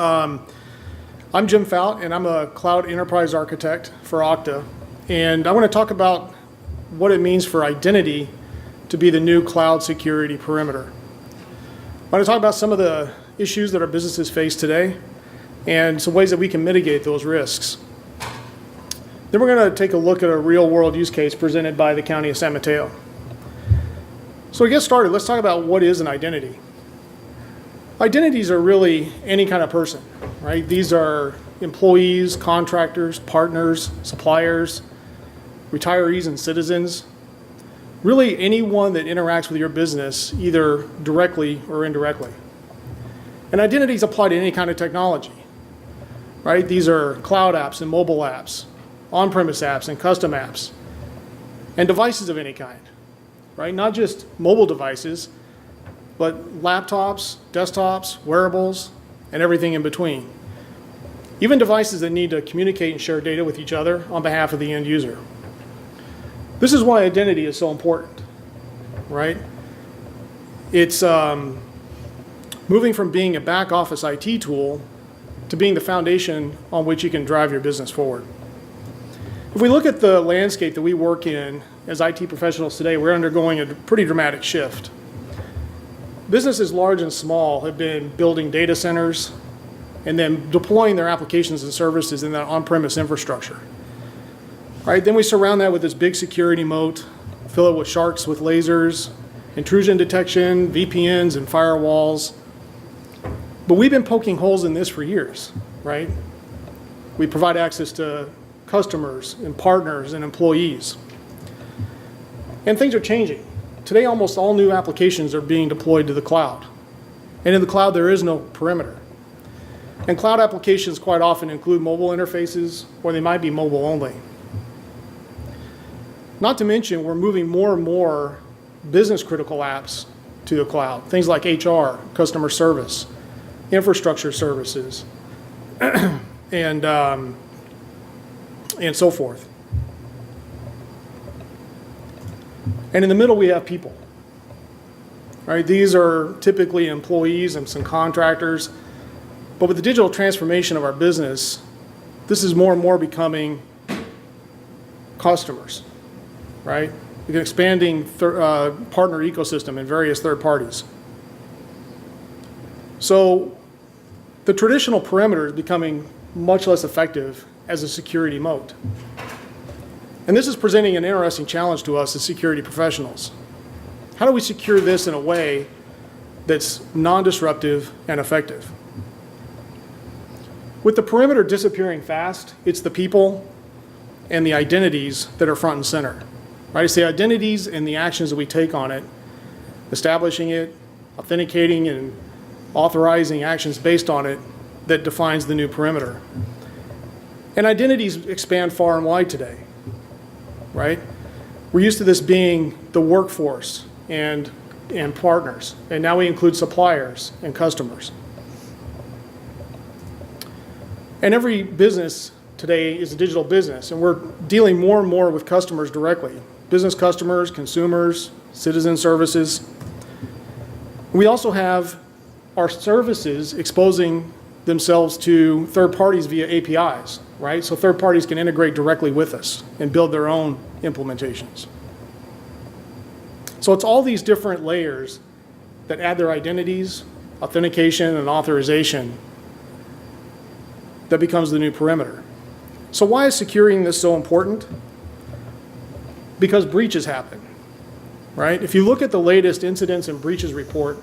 I'm Jim Faut, and I'm a cloud enterprise architect for Okta. And I want to talk about what it means for identity to be the new cloud security perimeter. I want to talk about some of the issues that our businesses face today and some ways that we can mitigate those risks. Then we're going to take a look at a real-world use case presented by the County of San Mateo. So to get started, let's talk about what is an identity. Identities are really any kind of person, right? These are employees, contractors, partners, suppliers, retirees, and citizens. Really anyone that interacts with your business, either directly or indirectly. And identities apply to any kind of technology, right? These are cloud apps and mobile apps, on-premise apps and custom apps, and devices of any kind, right? Not just mobile devices, but laptops, desktops, wearables, and everything in between. Even devices that need to communicate and share data with each other on behalf of the end user. This is why identity is so important, right? It's moving from being a back office IT tool to being the foundation on which you can drive your business forward. If we look at the landscape that we work in as IT professionals today, we're undergoing a pretty dramatic shift. Businesses large and small have been building data centers and then deploying their applications and services in that on-premise infrastructure. Right, then we surround that with this big security moat, fill it with sharks with lasers, intrusion detection, VPNs, and firewalls. But we've been poking holes in this for years, right? We provide access to customers and partners and employees. And things are changing. Today, almost all new applications are being deployed to the cloud. And in the cloud, there is no perimeter. And cloud applications quite often include mobile interfaces, or they might be mobile only. Not to mention, we're moving more and more business-critical apps to the cloud. Things like HR, customer service, infrastructure services, and so forth. And in the middle, we have people. Right? These are typically employees and some contractors. But with the digital transformation of our business, this is more and more becoming customers. Right? An expanding partner ecosystem in various third parties. So the traditional perimeter is becoming much less effective as a security moat. And this is presenting an interesting challenge to us as security professionals. How do we secure this in a way that's non-disruptive and effective? With the perimeter disappearing fast, it's the people and the identities that are front and center. Right? It's the identities and the actions that we take on it, establishing it, authenticating and authorizing actions based on it that defines the new perimeter. And identities expand far and wide today. Right? We're used to this being the workforce and partners, and now we include suppliers and customers. And every business today is a digital business, and we're dealing more and more with customers directly. Business customers, consumers, citizen services. We also have our services exposing themselves to third parties via APIs, right? So third parties can integrate directly with us and build their own implementations. So it's all these different layers that add their identities, authentication, and authorization that becomes the new perimeter. So why is securing this so important? Because breaches happen, right? If you look at the latest incidents and breaches report,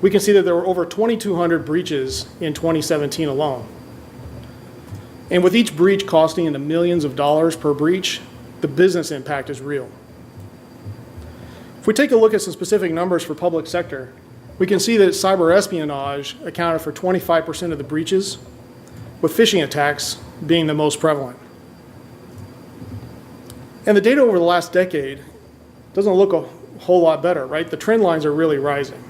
we can see that there were over 2,200 breaches in 2017 alone. And with each breach costing in the millions of dollars per breach, the business impact is real. If we take a look at some specific numbers for public sector, we can see that cyber espionage accounted for 25% of the breaches, with phishing attacks being the most prevalent. And the data over the last decade doesn't look a whole lot better, right? The trend lines are really rising.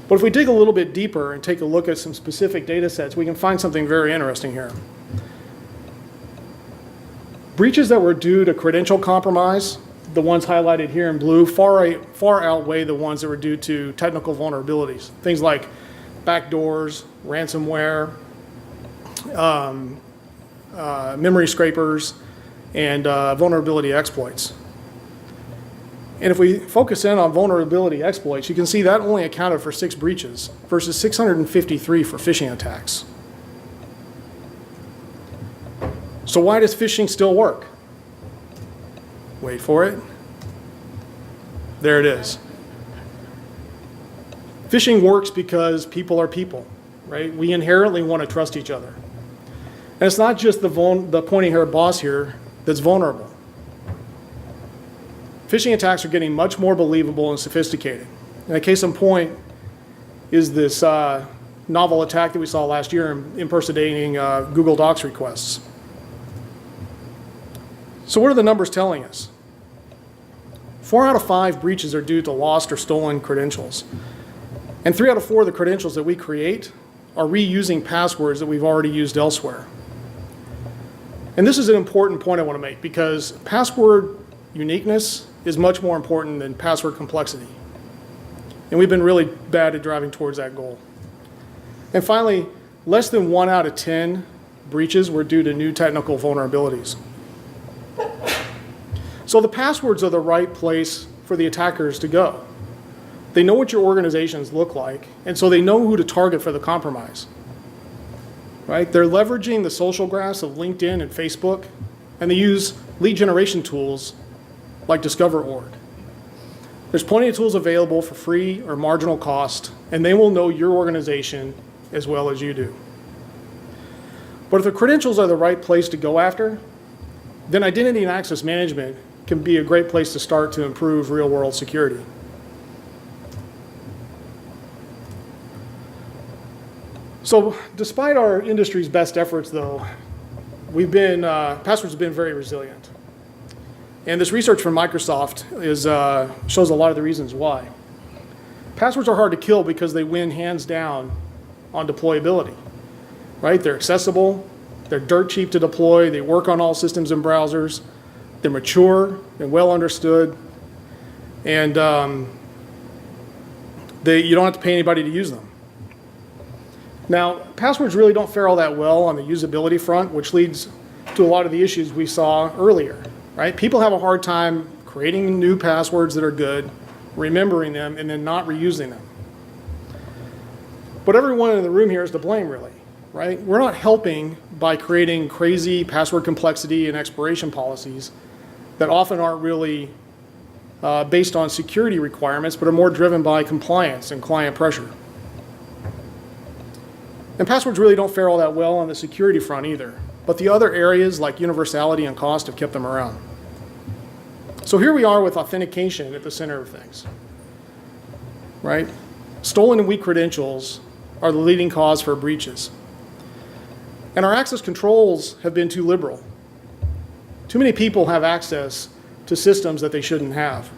But if we dig a little bit deeper and take a look at some specific data sets, we can find something very interesting here. Breaches that were due to credential compromise, the ones highlighted here in blue, far outweigh the ones that were due to technical vulnerabilities. Things like backdoors, ransomware, memory scrapers, and vulnerability exploits. And if we focus in on vulnerability exploits, you can see that only accounted for 6 breaches versus 653 for phishing attacks. So why does phishing still work? Wait for it. There it is. Phishing works because people are people, right? We inherently want to trust each other. And it's not just the pointy-haired boss here that's vulnerable. Phishing attacks are getting much more believable and sophisticated. And a case in point is this novel attack that we saw last year impersonating Google Docs requests. So what are the numbers telling us? 4 out of 5 breaches are due to lost or stolen credentials. And 3 out of 4 of the credentials that we create are reusing passwords that we've already used elsewhere. And this is an important point I want to make, because password uniqueness is much more important than password complexity. And we've been really bad at driving towards that goal. And finally, less than 1 out of 10 breaches were due to new technical vulnerabilities. So the passwords are the right place for the attackers to go. They know what your organizations look like, and so they know who to target for the compromise. Right? They're leveraging the social graphs of LinkedIn and Facebook, and they use lead generation tools like DiscoverOrg. There's plenty of tools available for free or marginal cost, and they will know your organization as well as you do. But if the credentials are the right place to go after, then identity and access management can be a great place to start to improve real-world security. So despite our industry's best efforts, though, passwords have been very resilient. And this research from Microsoft shows a lot of the reasons why. Passwords are hard to kill because they win hands down on deployability, right? They're accessible, they're dirt cheap to deploy, they work on all systems and browsers, they're mature and well understood, and you don't have to pay anybody to use them. Now, passwords really don't fare all that well on the usability front, which leads to a lot of the issues we saw earlier, right? People have a hard time creating new passwords that are good, remembering them, and then not reusing them. But everyone in the room here is to blame, really, right? We're not helping by creating crazy password complexity and expiration policies that often aren't really based on security requirements, but are more driven by compliance and client pressure. And passwords really don't fare all that well on the security front either, but the other areas like universality and cost have kept them around. So here we are with authentication at the center of things, right? Stolen and weak credentials are the leading cause for breaches. And our access controls have been too liberal. Too many people have access to systems that they shouldn't have.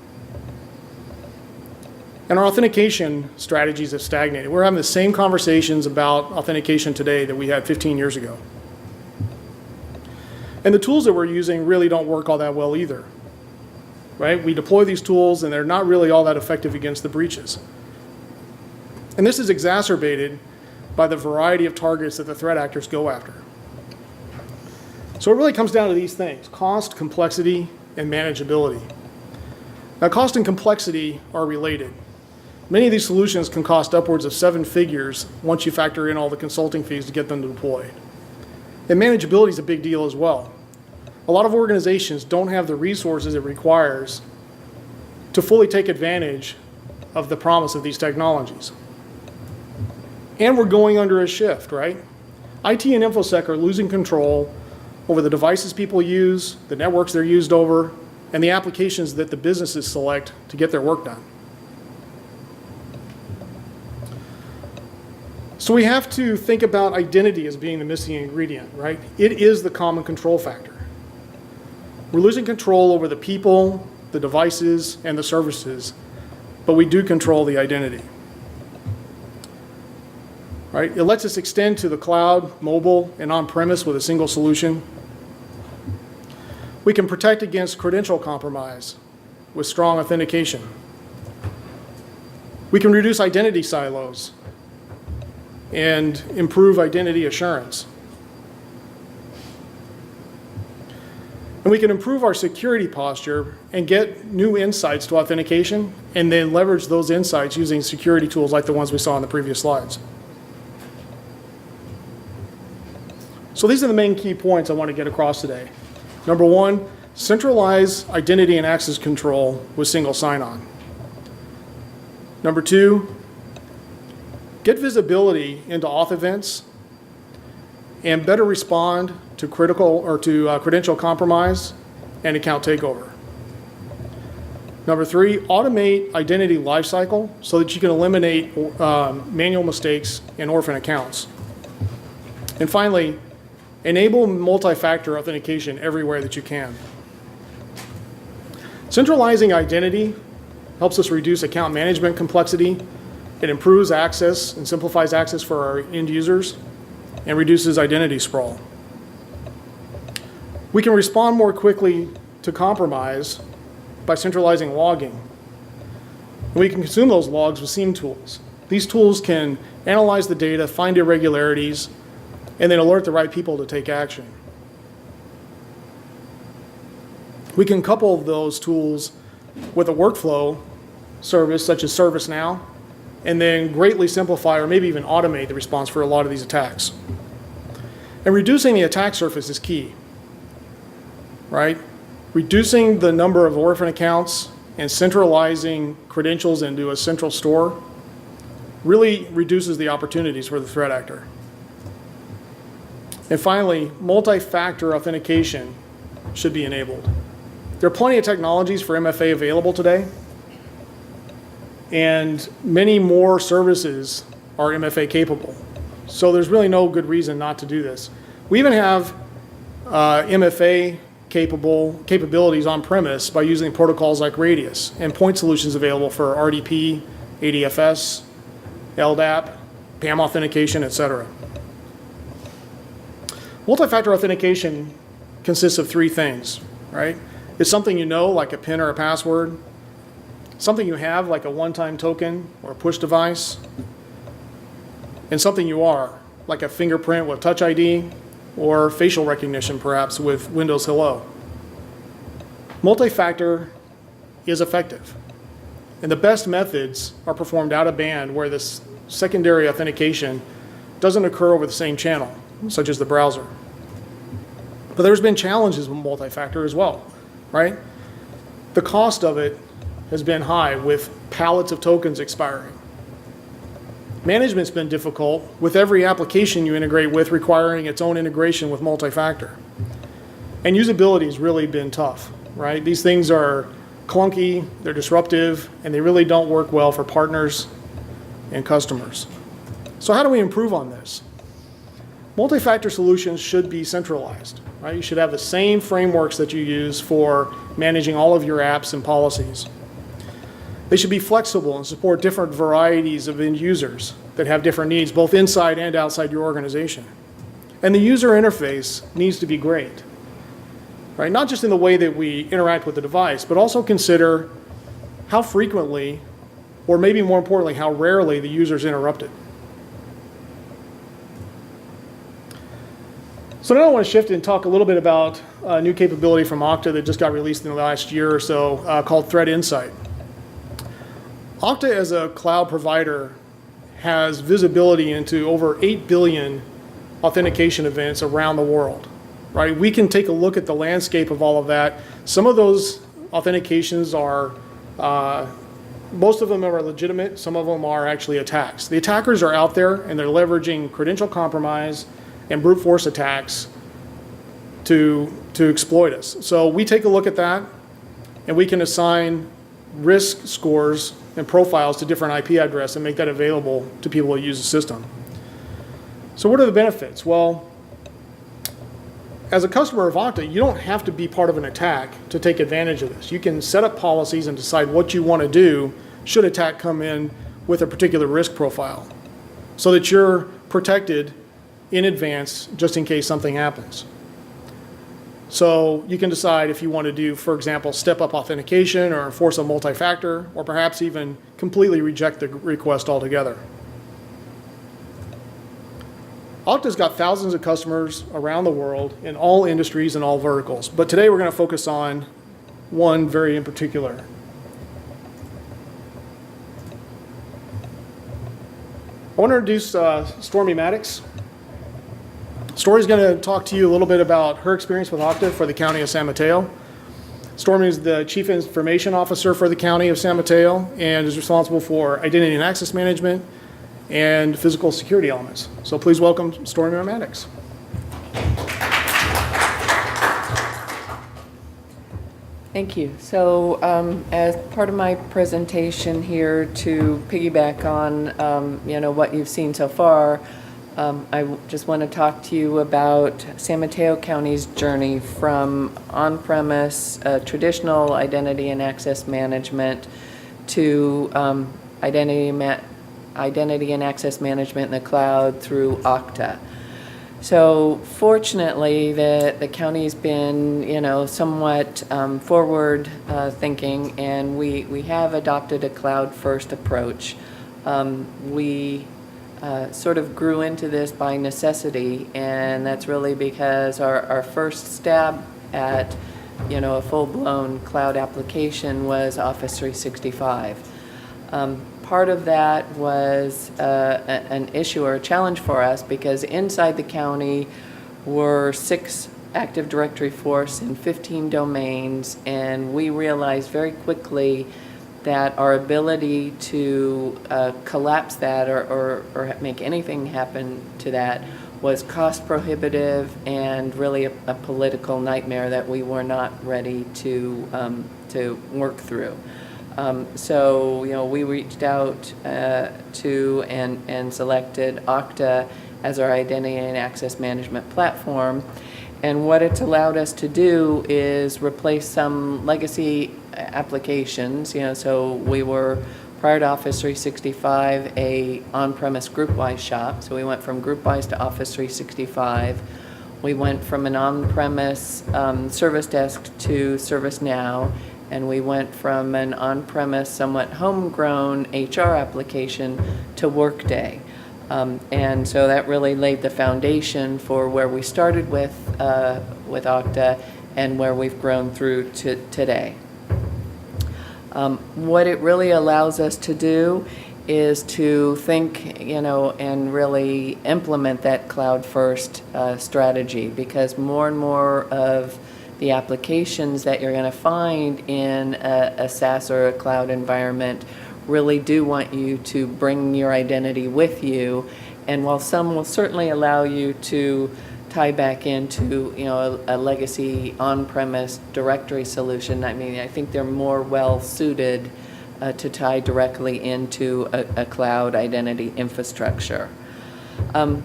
And our authentication strategies have stagnated. We're having the same conversations about authentication today that we had 15 years ago. And the tools that we're using really don't work all that well either, right? We deploy these tools and they're not really all that effective against the breaches. And this is exacerbated by the variety of targets that the threat actors go after. So it really comes down to these things: cost, complexity, and manageability. Now, cost and complexity are related. Many of these solutions can cost upwards of 7 figures once you factor in all the consulting fees to get them deployed. And manageability is a big deal as well. A lot of organizations don't have the resources it requires to fully take advantage of the promise of these technologies. And we're going under a shift, right? IT and InfoSec are losing control over the devices people use, the networks they're used over, and the applications that the businesses select to get their work done. So we have to think about identity as being the missing ingredient, right? It is the common control factor. We're losing control over the people, the devices, and the services, but we do control the identity. Right? It lets us extend to the cloud, mobile, and on-premise with a single solution. We can protect against credential compromise with strong authentication. We can reduce identity silos and improve identity assurance. And we can improve our security posture and get new insights to authentication and then leverage those insights using security tools like the ones we saw in the previous slides. So these are the main key points I want to get across today. Number one, centralize identity and access control with single sign-on. Number two, get visibility into auth events and better respond to credential compromise and account takeover. Number three, automate identity lifecycle so that you can eliminate manual mistakes in orphan accounts. And finally, enable multi-factor authentication everywhere that you can. Centralizing identity helps us reduce account management complexity. It improves access and simplifies access for our end users and reduces identity sprawl. We can respond more quickly to compromise by centralizing logging. And we can consume those logs with SIEM tools. These tools can analyze the data, find irregularities, and then alert the right people to take action. We can couple those tools with a workflow service such as ServiceNow, and then greatly simplify or maybe even automate the response for a lot of these attacks. And reducing the attack surface is key, right? Reducing the number of orphan accounts and centralizing credentials into a central store really reduces the opportunities for the threat actor. And finally, multi-factor authentication should be enabled. There are plenty of technologies for MFA available today, and many more services are MFA capable. So there's really no good reason not to do this. We even have MFA capabilities on premise by using protocols like Radius and point solutions available for RDP, ADFS, LDAP, PAM authentication, etc. Multi-factor authentication consists of three things, right? It's something you know, like a PIN or a password, something you have, like a one-time token or a push device, and something you are, like a fingerprint with Touch ID or facial recognition, perhaps, with Windows Hello. Multi-factor is effective, and the best methods are performed out of band where this secondary authentication doesn't occur over the same channel, such as the browser. But there's been challenges with multi-factor as well, right? The cost of it has been high with pallets of tokens expiring. Management's been difficult with every application you integrate with requiring its own integration with multi-factor. And usability has really been tough, right? These things are clunky, they're disruptive, and they really don't work well for partners and customers. So how do we improve on this? Multi-factor solutions should be centralized, right? You should have the same frameworks that you use for managing all of your apps and policies. They should be flexible and support different varieties of end users that have different needs, both inside and outside your organization. And the user interface needs to be great, right? Not just in the way that we interact with the device, but also consider how frequently, or maybe more importantly, how rarely the user is interrupted. So now I want to shift and talk a little bit about a new capability from Okta that just got released in the last year or so called ThreatInsight. Okta as a cloud provider has visibility into over 8 billion authentication events around the world, right? We can take a look at the landscape of all of that. Some of those authentications are, most of them are legitimate, some of them are actually attacks. The attackers are out there and they're leveraging credential compromise and brute force attacks to exploit us. So we take a look at that and we can assign risk scores and profiles to different IP addresses and make that available to people who use the system. So what are the benefits? Well, as a customer of Okta, you don't have to be part of an attack to take advantage of this. You can set up policies and decide what you want to do should attack come in with a particular risk profile so that you're protected in advance just in case something happens. So you can decide if you want to do, for example, step-up authentication or enforce a multi-factor, or perhaps even completely reject the request altogether. Okta's got thousands of customers around the world in all industries and all verticals, but today we're going to focus on one very in particular. I want to introduce Stormy Maddox. Stormy's going to talk to you a little bit about her experience with Okta for the County of San Mateo. Stormy is the Chief Information Officer for the County of San Mateo and is responsible for identity and access management and physical security elements. So please welcome Stormy Maddox. Thank you. So as part of my presentation here, to piggyback on what you've seen so far, I just want to talk to you about San Mateo County's journey from on-premise traditional identity and access management to identity and access management in the cloud through Okta. So fortunately, the county's been, somewhat forward thinking, and we have adopted a cloud-first approach. We sort of grew into this by necessity, and that's really because our first stab at, a full-blown cloud application was Office 365. Part of that was an issue or a challenge for us because inside the county were 6 Active Directory force in 15 domains, and we realized very quickly that our ability to collapse that or make anything happen to that was cost prohibitive and really a political nightmare that we were not ready to work through. So we reached out to and selected Okta as our identity and access management platform. And what it's allowed us to do is replace some legacy applications. So we were, prior to Office 365, a on-premise GroupWise shop. So we went from GroupWise to Office 365. We went from an on-premise service desk to ServiceNow. And we went from an on-premise, somewhat homegrown HR application to Workday. And so that really laid the foundation for where we started with Okta and where we've grown through to today. What it really allows us to do is to think, and really implement that cloud-first strategy, because more and more of the applications that you're going to find in a SaaS or a cloud environment really do want you to bring your identity with you. And while some will certainly allow you to tie back into a legacy on-premise directory solution, I think they're more well suited to tie directly into a cloud identity infrastructure.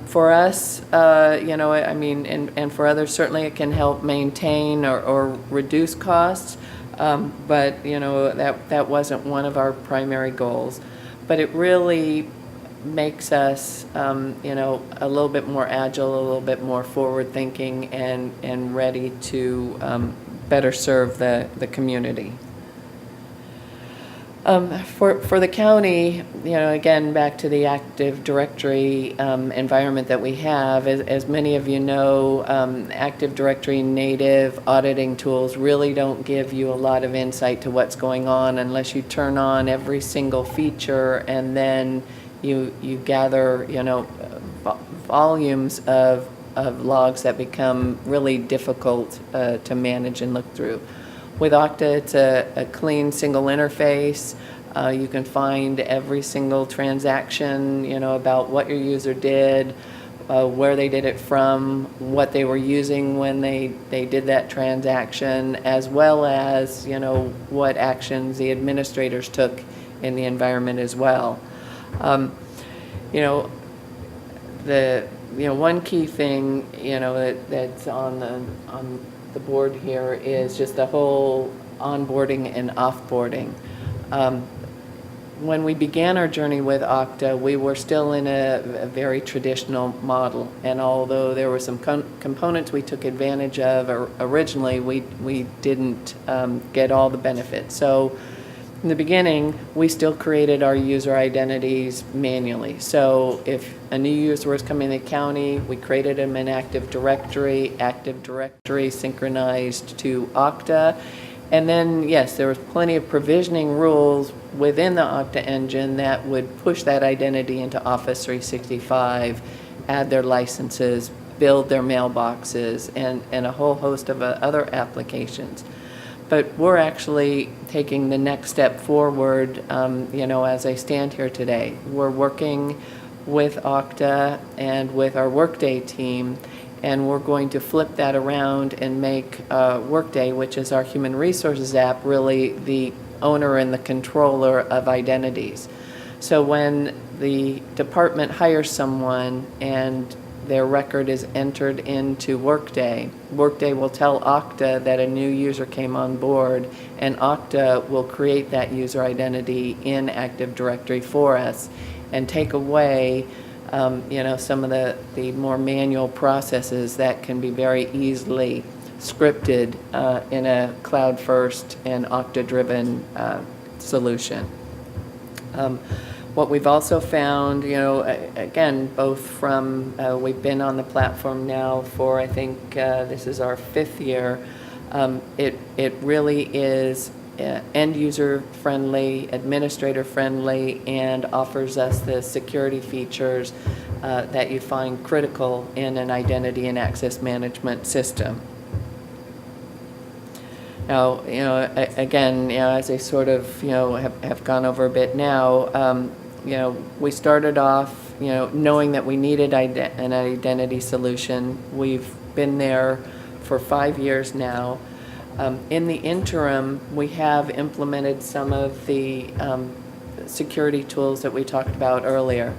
For us, and for others, certainly it can help maintain or reduce costs, but that wasn't one of our primary goals. But it really makes us, a little bit more agile, a little bit more forward-thinking, and ready to better serve the community. For the county, again, back to the Active Directory environment that we have, as many of you know, Active Directory native auditing tools really don't give you a lot of insight to what's going on unless you turn on every single feature and then you gather, volumes of logs that become really difficult to manage and look through. With Okta, it's a clean single interface. You can find every single transaction, about what your user did, where they did it from, what they were using when they did that transaction, as well as, what actions the administrators took in the environment as well. One key thing, that's on the board here is just the whole onboarding and offboarding. When we began our journey with Okta, we were still in a very traditional model, and although there were some components we took advantage of originally, we didn't get all the benefits. So In the beginning, we still created our user identities manually. So if a new user was coming to the county, we created them in Active Directory synchronized to Okta. And then, yes, there was plenty of provisioning rules within the Okta engine that would push that identity into Office 365, add their licenses, build their mailboxes, and a whole host of other applications. But we're actually taking the next step forward, as I stand here today. We're working with Okta and with our Workday team, and we're going to flip that around and make Workday, which is our human resources app, really the owner and the controller of identities. So when the department hires someone and their record is entered into Workday, Workday will tell Okta that a new user came on board, and Okta will create that user identity in Active Directory for us and take away some of the more manual processes that can be very easily scripted in a cloud-first and Okta-driven solution. What we've also found, again, both from, we've been on the platform now for, I think, this is our 5th year. It really is end-user friendly, administrator friendly, and offers us the security features that you find critical in an identity and access management system. Now, again, as I sort of, have gone over a bit now, we started off, knowing that we needed an identity solution. We've been there for 5 years now. In the interim, we have implemented some of the security tools that we talked about earlier.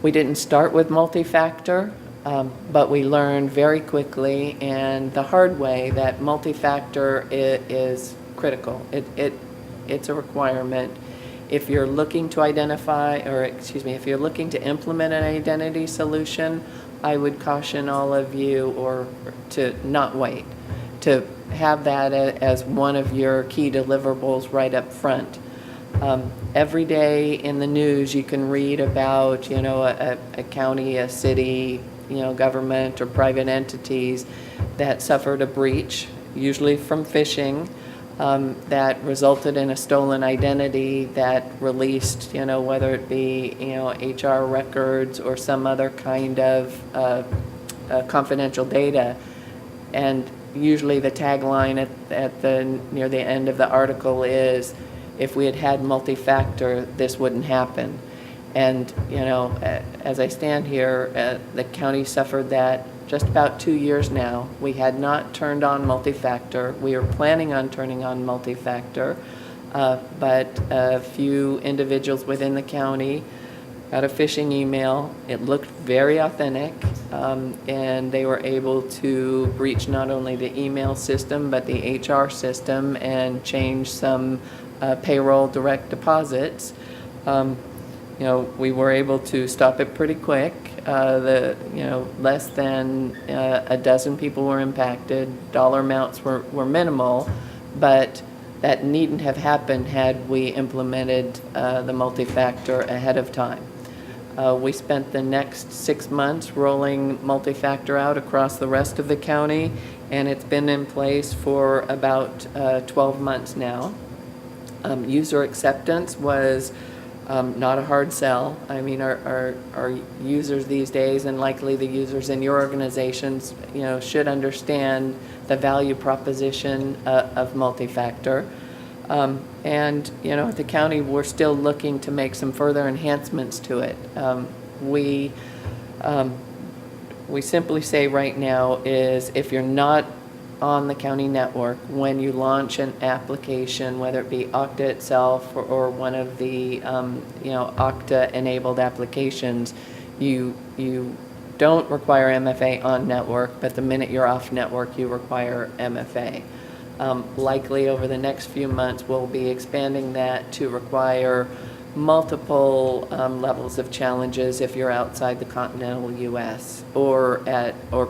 We didn't start with multi-factor, but we learned very quickly and the hard way that multi-factor is critical. It's a requirement. If you're looking to if you're looking to implement an identity solution, I would caution all of you to not wait, to have that as one of your key deliverables right up front. Every day in the news you can read about a county, a city, government or private entities that suffered a breach, usually from phishing, that resulted in a stolen identity that released, whether it be HR records or some other kind of confidential data. And usually the tagline near the end of the article is, if we had had multi-factor, this wouldn't happen. And as I stand here, the county suffered that just about 2 years now. We had not turned on multi-factor. We were planning on turning on multi-factor, but a few individuals within the county got a phishing email. It looked very authentic, and they were able to breach not only the email system but the HR system and change some payroll direct deposits. We were able to stop it pretty quick. Less than a dozen people were impacted. Dollar amounts were minimal, but that needn't have happened had we implemented the multi-factor ahead of time. We spent the next 6 months rolling multi-factor out across the rest of the county, and it's been in place for about 12 months now. User acceptance was not a hard sell. I mean, our users these days, and likely the users in your organizations, should understand the value proposition of multi-factor. And at the county, we're still looking to make some further enhancements to it. We simply say right now is, if you're not on the county network, when you launch an application, whether it be Okta itself or one of the Okta-enabled applications, you don't require MFA on network, but the minute you're off network, you require MFA. Likely over the next few months, we'll be expanding that to require multiple levels of challenges if you're outside the continental U.S. or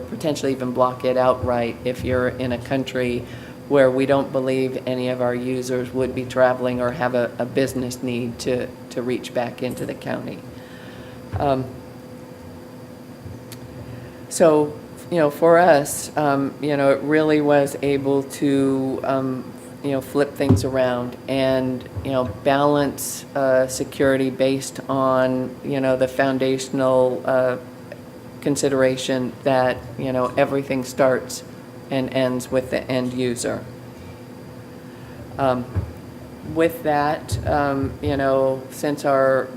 potentially even block it outright if you're in a country where we don't believe any of our users would be traveling or have a business need to reach back into the county. So, for us, it really was able to, flip things around and, balance security based on, the foundational consideration that, everything starts and ends with the end user. With that, since our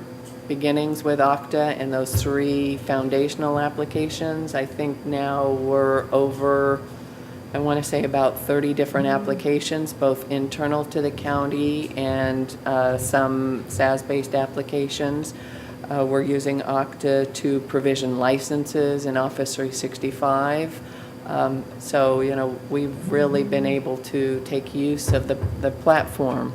beginnings with Okta and those 3 foundational applications, I think now we're over, I want to say about 30 different applications, both internal to the county and some SaaS-based applications. We're using Okta to provision licenses in Office 365. So, we've really been able to take use of the platform.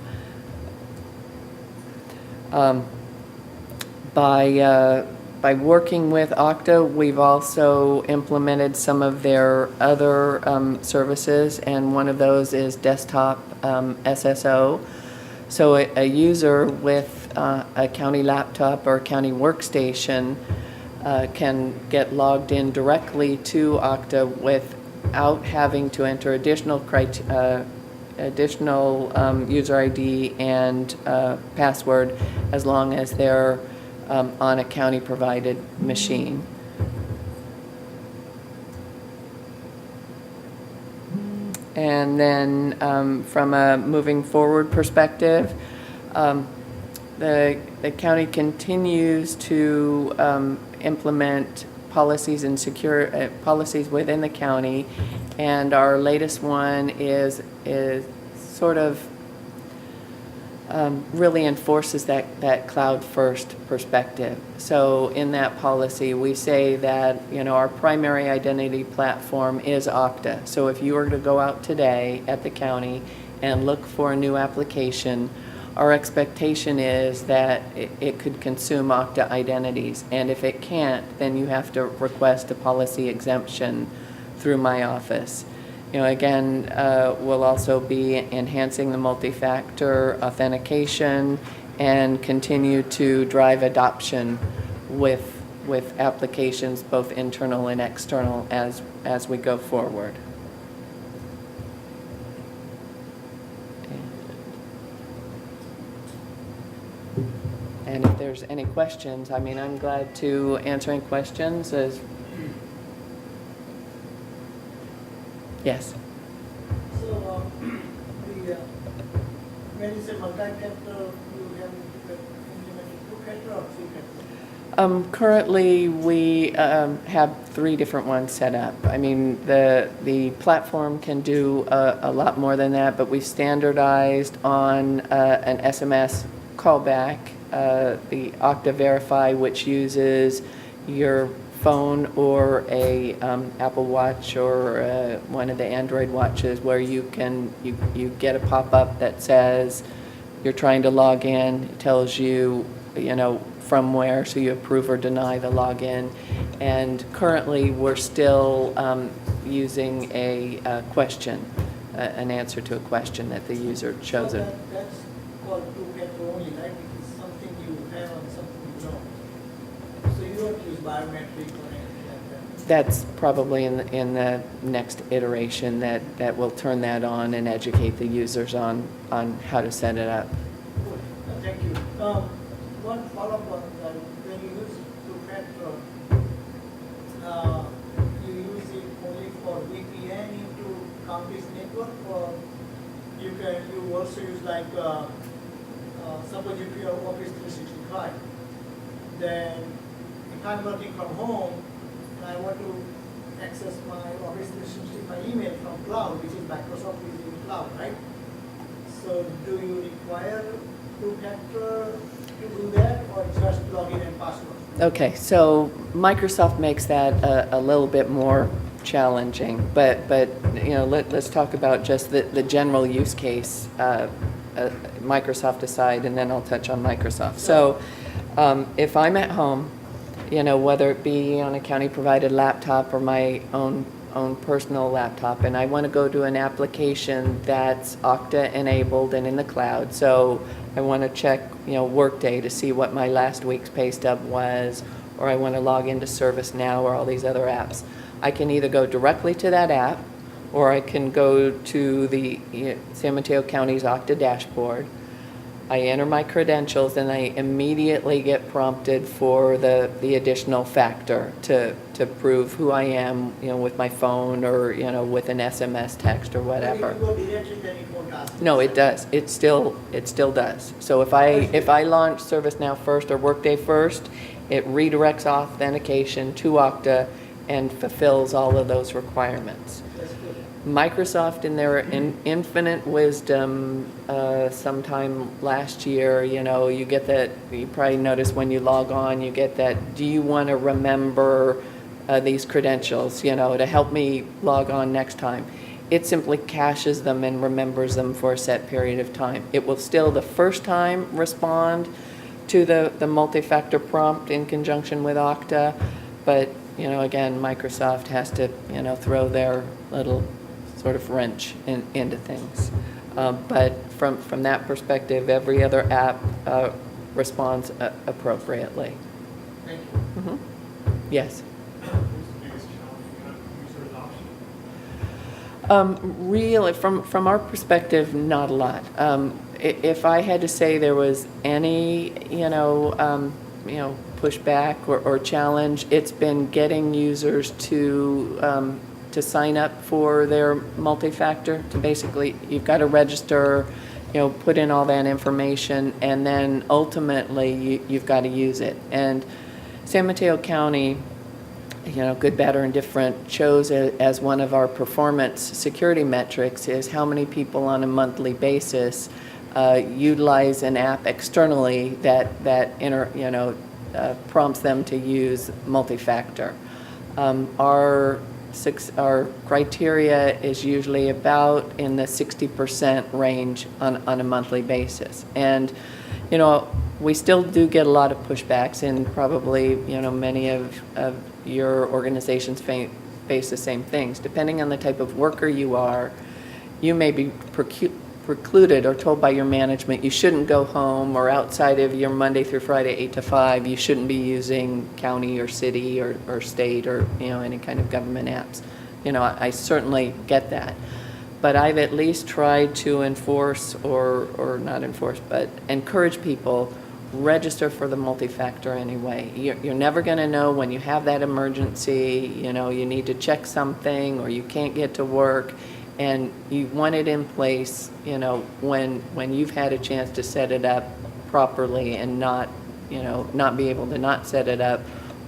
By working with Okta, we've also implemented some of their other services, and one of those is desktop SSO. So a user with a county laptop or a county workstation can get logged in directly to Okta without having to enter additional user ID and password, as long as they're on a county-provided machine. And then from a moving forward perspective, the county continues to implement policies and policies within the county, and our latest one is sort of really enforces that cloud-first perspective. So in that policy, we say that our primary identity platform is Okta. So if you were to go out today at the county and look for a new application, our expectation is that it could consume Okta identities, and if it can't, then you have to request a policy exemption through my office. Again, we'll also be enhancing the multifactor authentication and continue to drive adoption with applications both internal and external as we go forward. And if there's any questions, I'm glad to answer any questions. Yes. So, when you say multi-factor, you have implemented 2-factor or 3-factor? Currently, we have 3 different ones set up. The platform can do a lot more than that, but we standardized on an SMS callback, the Okta Verify, which uses your phone or a Apple Watch or one of the Android watches, where you get a pop-up that says you're trying to log in. It tells you from where, so you approve or deny the login. And currently we're still using a question, an answer to a question that the user chosen. So that's called 2-factor only, right? It's something you have and something you don't. So you don't use biometric or anything like that? That's probably in the next iteration that will turn that on and educate the users on how to set it up. Good. Thank you. One follow-up on that. When you use 2-factor, you use it only for VPN into county's network, or you also use suppose if you have Office 365, then if I'm working from home and I want to access my Office 365 email from cloud, which is Microsoft using cloud, right? So do you require 2-factor to do that, or just login and password? Okay, so Microsoft makes that a little bit more challenging, but let's talk about just the general use case, Microsoft aside, and then I'll touch on Microsoft. So if I'm at home, whether it be on a county-provided laptop or my own own personal laptop and I want to go to an application that's Okta enabled and in the cloud. So I want to check, Workday to see what my last week's pay stub was, or I want to log into ServiceNow or all these other apps. I can either go directly to that app, or I can go to the San Mateo County's Okta dashboard. I enter my credentials and I immediately get prompted for the additional factor to prove who I am, with my phone or, with an SMS text or whatever. If you go directly, then it won't ask you. No, it does. It still does. So if I launch ServiceNow first or Workday first, it redirects authentication to Okta and fulfills all of those requirements. That's good. Microsoft, in their infinite wisdom, sometime last year, you get that, you probably notice when you log on, you get that, do you want to remember these credentials, to help me log on next time? It simply caches them and remembers them for a set period of time. It will still, the first time, respond to the multi-factor prompt in conjunction with Okta, but, again, Microsoft has to, throw their little sort of wrench into things. But from that perspective, every other app responds appropriately. Thank you. Mhm. Yes. Really, from our perspective, not a lot. If I had to say there was any, pushback or challenge, it's been getting users to sign up for their multi-factor. To basically, you've got to register, put in all that information, and then ultimately you've got to use it. And San Mateo County, good, bad, or indifferent, chose as one of our performance security metrics is how many people on a monthly basis utilize an app externally that prompts them to use multi-factor. Our criteria is usually about in the 60% range on a monthly basis. And, we still do get a lot of pushbacks, and probably, many of your organizations face the same things. Depending on the type of worker you are, you may be precluded or told by your management you shouldn't go home, or outside of your Monday through Friday 8 to 5, you shouldn't be using county or city or state or, any kind of government apps. I certainly get that. But I've at least tried to enforce, or not enforce, but encourage people, register for the multi-factor anyway. You're never going to know when you have that emergency, you need to check something or you can't get to work, and you want it in place, when you've had a chance to set it up properly and not be able to not set it up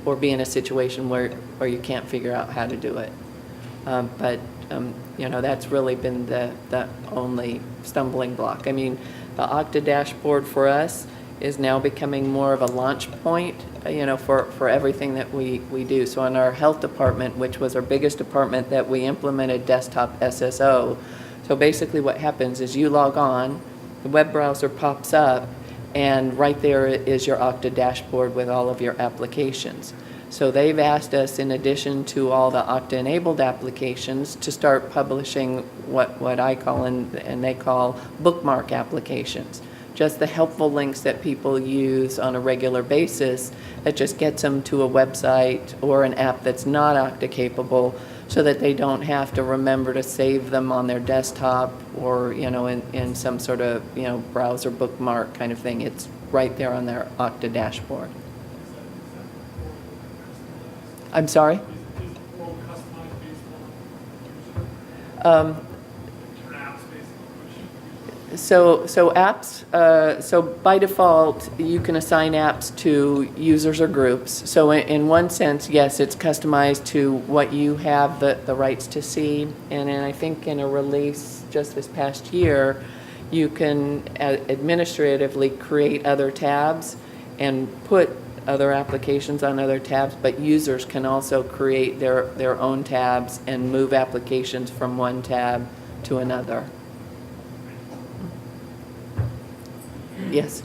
or be in a situation where you can't figure out how to do it. But that's really been the only stumbling block. I mean, the Okta dashboard for us is now becoming more of a launch point, for everything that we do. So in our health department, which was our biggest department that we implemented desktop SSO, so basically what happens is you log on, the web browser pops up, and right there is your Okta dashboard with all of your applications. So they've asked us, in addition to all the Okta-enabled applications, to start publishing what I call and they call bookmark applications. Just the helpful links that people use on a regular basis that just gets them to a website or an app that's not Okta capable, so that they don't have to remember to save them on their desktop or, in some sort of, browser bookmark kind of thing. It's right there on their Okta dashboard. I'm sorry? So apps, so by default, you can assign apps to users or groups. So in one sense, yes, it's customized to what you have the rights to see. And then I think in a release just this past year, you can administratively create other tabs and put other applications on other tabs, but users can also create their own tabs and move applications from one tab to another. Yes?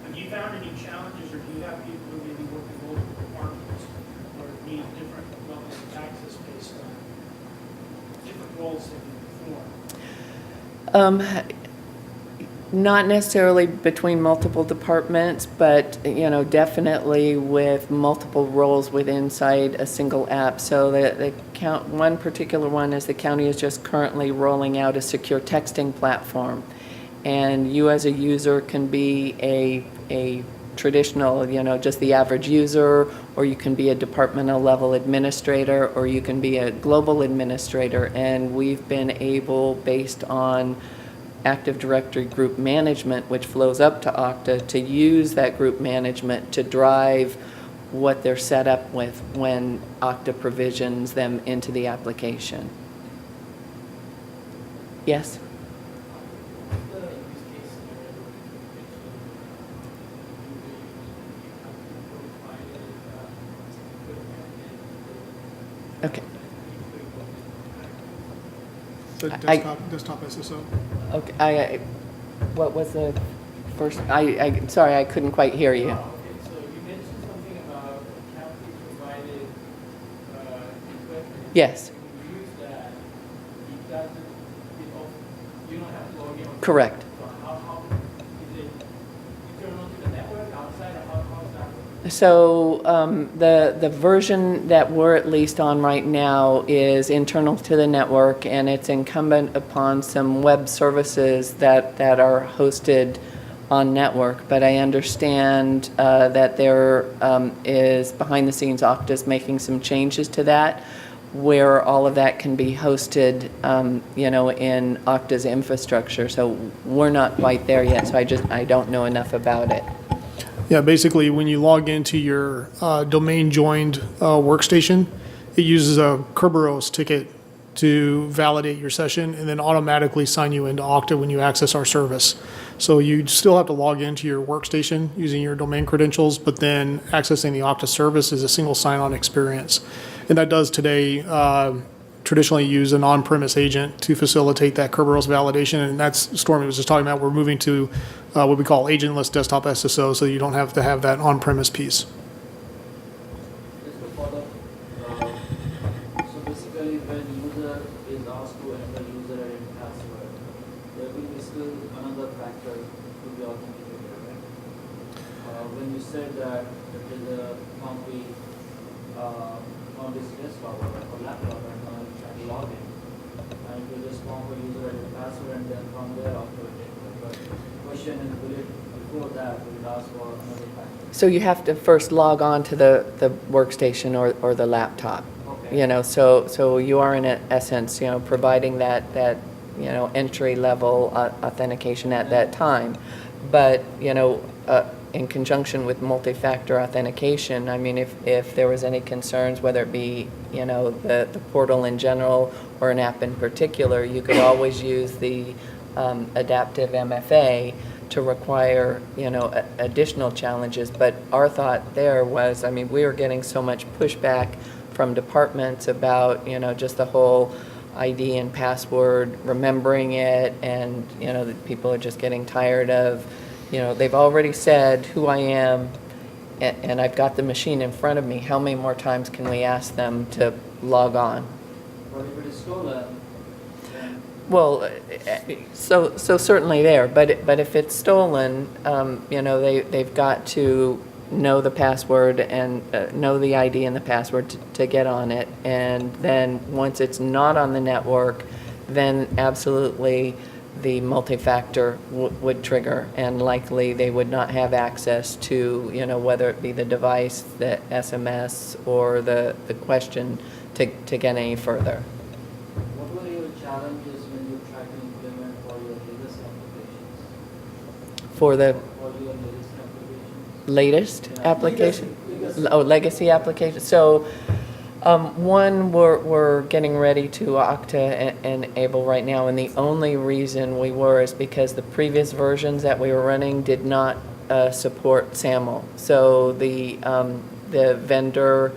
Have you found any challenges, or do you have people who maybe work in multiple departments or need different levels of access based on roles that you perform? Not necessarily between multiple departments, but, definitely with multiple roles within inside a single app. So one particular one is the county is just currently rolling out a secure texting platform. And you as a user can be a traditional, just the average user, or you can be a departmental level administrator, or you can be a global administrator. And we've been able, based on Active Directory group management, which flows up to Okta, to use that group management to drive what they're set up with when Okta provisions them into the application. Yes? Okay. The I- desktop SSO. Okay. What was the first? Sorry, I couldn't quite hear you. Okay, so you mentioned something about county provided equipment. Yes. When you use that, it doesn't, you don't have to log in. Correct. So how is it internal to the network, outside, or how's that work? So the version that we're at least on right now is internal to the network, and it's incumbent upon some web services that are hosted on network. But I understand that there is behind the scenes Okta's making some changes to that, where all of that can be hosted, in Okta's infrastructure. So we're not quite there yet. So I don't know enough about it. Yeah, basically, when you log into your domain joined workstation, it uses a Kerberos ticket to validate your session and then automatically sign you into Okta when you access our service. So you still have to log into your workstation using your domain credentials, but then accessing the Okta service is a single sign-on experience. And that does today traditionally use an on-premise agent to facilitate that Kerberos validation, and that's Stormy was just talking about. We're moving to what we call agentless desktop SSO, so you don't have to have that on-premise piece. Just to follow up, so basically when user is asked to enter user ID and password, there will be still another factor to be authenticated, right? When you said that it is a concrete on this desktop or laptop and now you try to log in, and you just form a user ID and password and then from there authenticate. But question is, will it before that will it ask for another factor? So you have to first log on to the workstation or the laptop. Okay. So you are in essence, providing that entry level authentication at that time. But, in conjunction with multi-factor authentication, I mean, if there was any concerns, whether it be, the portal in general or an app in particular, you could always use the adaptive MFA to require, additional challenges. But our thought there was, I mean, we were getting so much pushback from departments about, just the whole ID and password, remembering it, and, that people are just getting tired of, they've already said who I am, and I've got the machine in front of me. How many more times can we ask them to log on? But if it is stolen, then Well, so certainly there, but if it's stolen, they've got to know the password and know the ID and the password to get on it. And then once it's not on the network, then absolutely the multi-factor would trigger, and likely they would not have access to, whether it be the device, the SMS, or the question to get any further. what were your challenges when you try to implement for your legacy applications? For the For your legacy applications? latest Yeah. application? Legacy. Oh, legacy application. So, one, we're getting ready to Okta enable right now, and the only reason we were is because the previous versions that we were running did not support SAML. So the vendor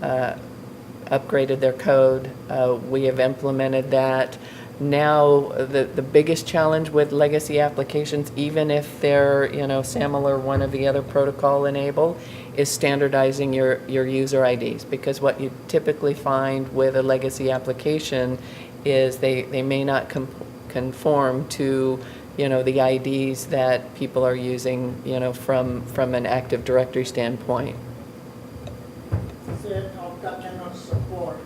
upgraded their code. We have implemented that. Now, the biggest challenge with legacy applications, even if they're, SAML or one of the other protocol enabled, is standardizing your user IDs. Because what you typically find with a legacy application is they may not conform to, the IDs that people are using, from an Active Directory standpoint. Say Okta cannot support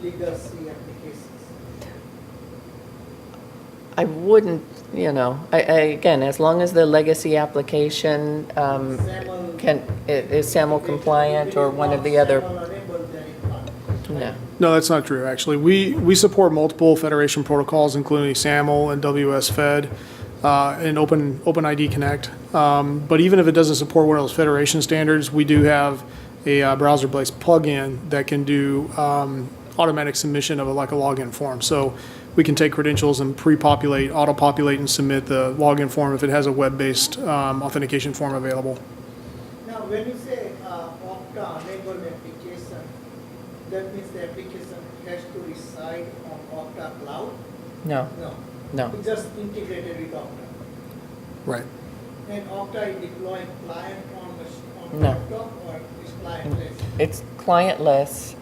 legacy applications. I wouldn't, again, as long as the legacy application SAML is SAML compliant or one of the other, SAML enabled, then it can't. no. No, that's not true, actually. We support multiple federation protocols, including SAML and WS-Fed and OpenID Connect. But even if it doesn't support one of those federation standards, we do have a browser-based plugin that can do automatic submission of like a login form. So we can take credentials and pre-populate, auto-populate, and submit the login form if it has a web-based authentication form available. Now, when you say Okta enabled application, that means the application has to reside on Okta cloud? No, No. no. It's just integrated with Okta. Right. And Okta is deploying client on No. laptop or is clientless? It's clientless.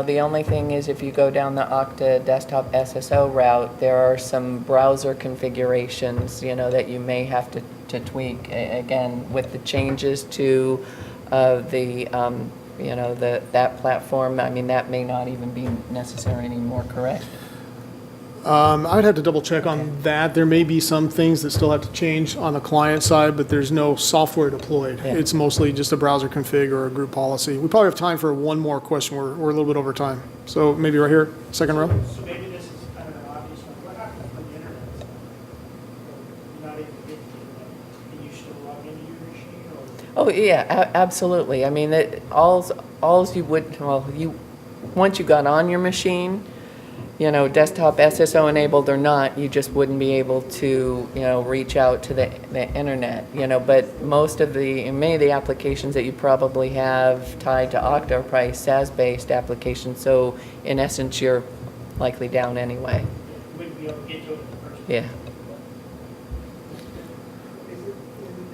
The only thing is if you go down the Okta desktop SSO route, there are some browser configurations, that you may have to tweak. Again, with the changes to that platform, I mean, that may not even be necessary anymore, correct? I'd have to double check on that. There may be some things that still have to change on the client side, but there's no software deployed. Yeah. It's mostly just a browser config or a group policy. We probably have time for one more question. We're a little bit over time. So maybe right here, second row. So maybe this is kind of an obvious one. What happens when the internet is not able to get to the internet? Can you still log into your machine or? Oh, yeah, absolutely. I mean, alls you would, once you got on your machine, desktop SSO enabled or not, you just wouldn't be able to, reach out to the internet, but many of the applications that you probably have tied to Okta are probably SaaS-based applications, so in essence, you're likely down anyway. You wouldn't be able to get to it in the first place. Yeah. Is it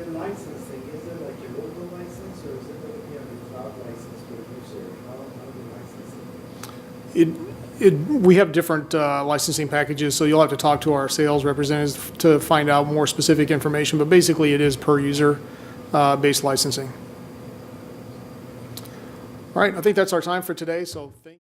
in the licensing, is it like a local license or is it going to be a cloud license for the user? How do you license it? We have different licensing packages, so you'll have to talk to our sales representatives to find out more specific information, but basically it is per user based licensing. All right, I think that's our time for today, so thank you.